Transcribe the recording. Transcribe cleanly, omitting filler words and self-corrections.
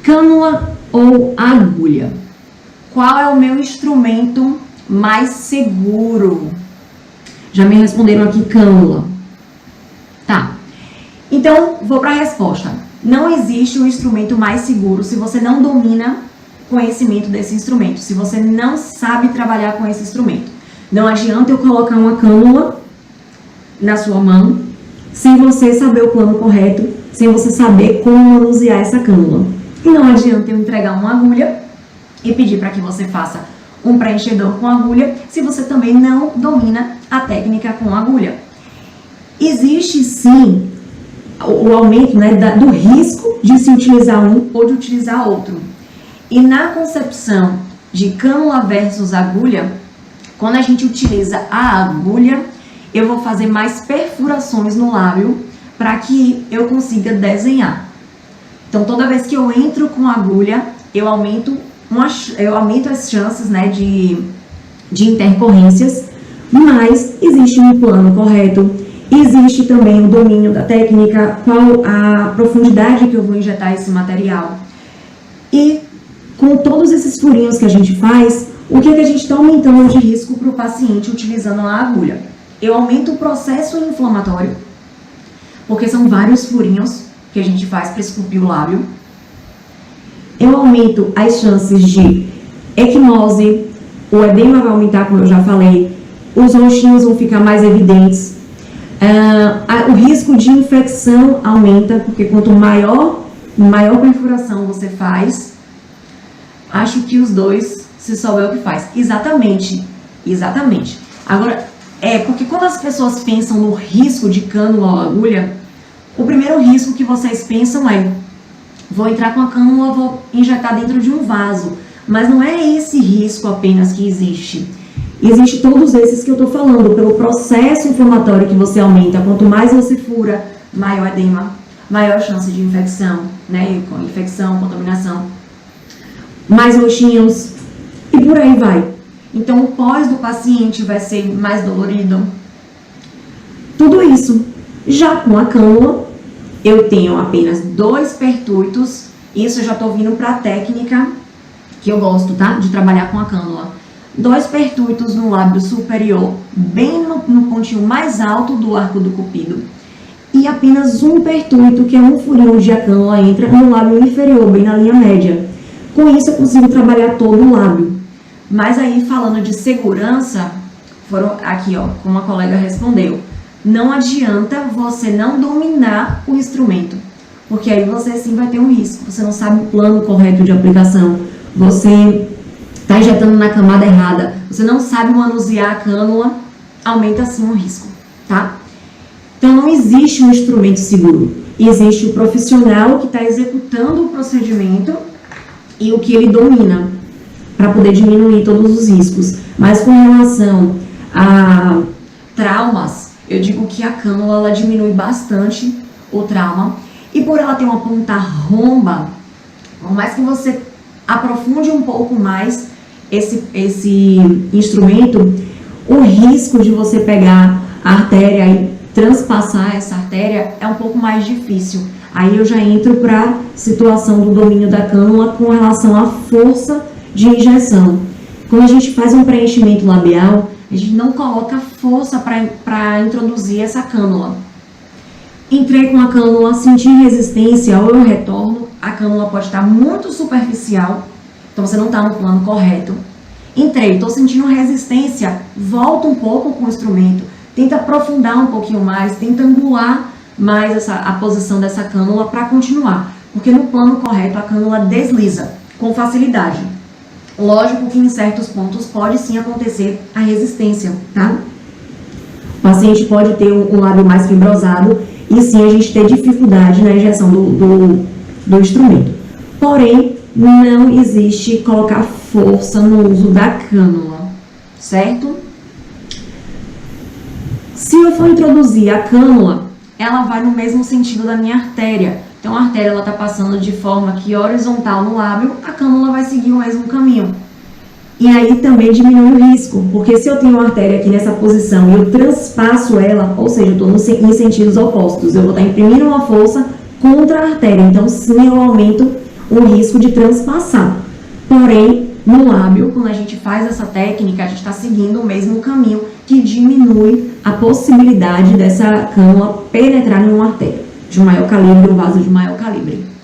Cânula ou agulha? Qual é o meu instrumento mais seguro? Já me responderam aqui cânula. Tá. Então, vou para a resposta. Não existe um instrumento mais seguro se você não domina o conhecimento desse instrumento, se você não sabe trabalhar com esse instrumento. Não adianta eu colocar uma cânula na sua mão sem você saber o plano correto, sem você saber como manusear essa cânula. E não adianta eu entregar uma agulha e pedir para que você faça um preenchedor com agulha se você também não domina a técnica com agulha. Existe sim o aumento, né, do risco de se utilizar um ou de utilizar outro. E na concepção de cânula versus agulha, quando a gente utiliza a agulha, eu vou fazer mais perfurações no lábio para que eu consiga desenhar. Então, toda vez que eu entro com agulha, eu aumento as chances, né, de intercorrências, mas existe um plano correto, existe também o domínio da técnica, qual a profundidade que eu vou injetar esse material. E com todos esses furinhos que a gente faz, o que a gente está aumentando de risco para o paciente utilizando a agulha? Eu aumento o processo inflamatório, porque são vários furinhos que a gente faz para esculpir o lábio. Eu aumento as chances de equimose, o edema vai aumentar, como eu já falei, os roxinhos vão ficar mais evidentes, o risco de infecção aumenta, porque quanto maior perfuração você faz, acho que os dois se souber o que faz. Exatamente. Agora, porque quando as pessoas pensam no risco de cânula ou agulha, o primeiro risco que vocês pensam é: vou entrar com a cânula, vou injetar dentro de um vaso. Mas não é esse risco apenas que existe. Existe todos esses que eu estou falando, pelo processo inflamatório que você aumenta. Quanto mais você fura, maior edema, maior chance de infecção, né? Infecção, contaminação, mais roxinhos e por aí vai. Então, o pós do paciente vai ser mais dolorido. Tudo isso. Já com a cânula, eu tenho apenas 2 pertuitos. Isso eu já estou vindo para a técnica que eu gosto, tá? De trabalhar com a cânula. 2 pertuitos no lábio superior, bem no pontinho mais alto do arco do cupido. E apenas um pertuito, que é um furinho onde a cânula entra, no lábio inferior, bem na linha média. Com isso, eu consigo trabalhar todo o lábio. Mas aí, falando de segurança, foram aqui, ó, como a colega respondeu. Não adianta você não dominar o instrumento, porque aí você sim vai ter um risco. Você não sabe o plano correto de aplicação, você está injetando na camada errada, você não sabe manusear a cânula, aumenta sim o risco, tá? Então, não existe um instrumento seguro. Existe o profissional que está executando o procedimento e o que ele domina, para poder diminuir todos os riscos. Mas com relação a traumas, eu digo que a cânula ela diminui bastante o trauma. E por ela ter uma ponta romba, por mais que você aprofunde um pouco mais esse instrumento, o risco de você pegar a artéria e transpassar essa artéria é um pouco mais difícil. Aí eu já entro para a situação do domínio da cânula com relação à força de injeção. Quando a gente faz um preenchimento labial, a gente não coloca força para introduzir essa cânula. Entrei com a cânula, senti resistência, ou eu retorno, a cânula pode estar muito superficial, então você não está no plano correto. Entrei, estou sentindo resistência, volta um pouco com o instrumento, tenta aprofundar um pouquinho mais, tenta angular mais a posição dessa cânula para continuar, porque no plano correto a cânula desliza com facilidade. Lógico que em certos pontos pode sim acontecer a resistência, tá? O paciente pode ter um lábio mais fibrosado e sim a gente ter dificuldade na injeção do instrumento. Porém, não existe colocar força no uso da cânula, certo? Se eu for introduzir a cânula, ela vai no mesmo sentido da minha artéria. Então, a artéria está passando de forma que horizontal no lábio, a cânula vai seguir o mesmo caminho. E aí também diminui o risco, porque se eu tenho uma artéria aqui nessa posição e eu transpasso ela, ou seja, eu estou em sentidos opostos, eu vou estar imprimindo uma força contra a artéria. Então, sim, eu aumento o risco de transpassar. Porém, no lábio, quando a gente faz essa técnica, a gente está seguindo o mesmo caminho que diminui a possibilidade dessa cânula penetrar em uma artéria de maior calibre, um vaso de maior calibre.